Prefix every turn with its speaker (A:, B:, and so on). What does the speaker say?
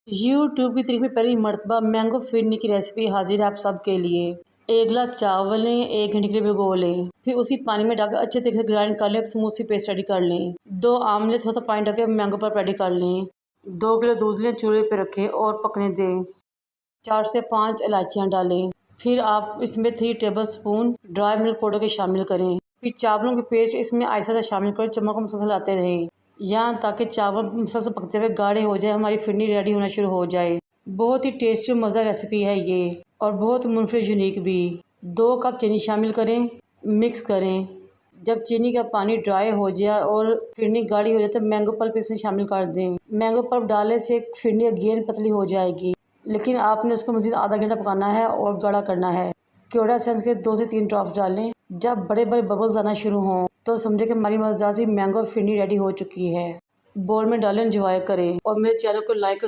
A: YouTube की तरफ में पहली मरतबा मैंगो फिरनी की रेसिपी हाजिर है आप सब के लिए। 1 गिलास चावल लें, 1 घंटे के लिए भिगो लें, फिर उसी पानी में डालकर अच्छे तरीके से ग्राइंड कर लें, स्मूथ सी पेस्ट रेडी कर लें। 2 आमले थोड़ा सा पानी डाल के मैंगो पर रेडी कर लें। 2 किलो दूध लें, चूल्हे पे रखें और पकने दें। 4 से 5 इलायचियाँ डालें। फिर आप इसमें 3 table spoon dry milk powder के शामिल करें। फिर चावलों की पेस्ट इसमें आहिस्ता से शामिल करें, चम्मच को मसल लाते रहें यहाँ ताकि चावल मसल से पकते हुए गाढ़े हो जाए, हमारी फिरनी रेडी होना शुरू हो जाए। बहुत ही टेस्टी और मज़ा रेसिपी है ये और बहुत मुनफरिद यूनिक भी। 2 कप चीनी शामिल करें, मिक्स करें। जब चीनी का पानी ड्राई हो जाए और फिरनी गाढ़ी हो जाए तो मैंगो पल्प इसमें शामिल कर दें। मैंगो पल्प डालने से फिरनी अगेन पतली हो जाएगी, लेकिन आपने उसको मज़ीद आधा घंटा पकाना है और गाढ़ा करना है। केवड़ा एसेंस के 2 से 3 ड्रॉप्स डालें। जब बड़े बड़े बबल्स आना शुरू हों तो समझे कि हमारी मज़ेदार सी मैंगो फिरनी रेडी हो चुकी है। बोल में डालें, एंजॉय करें और मेरे चैनल को लाइक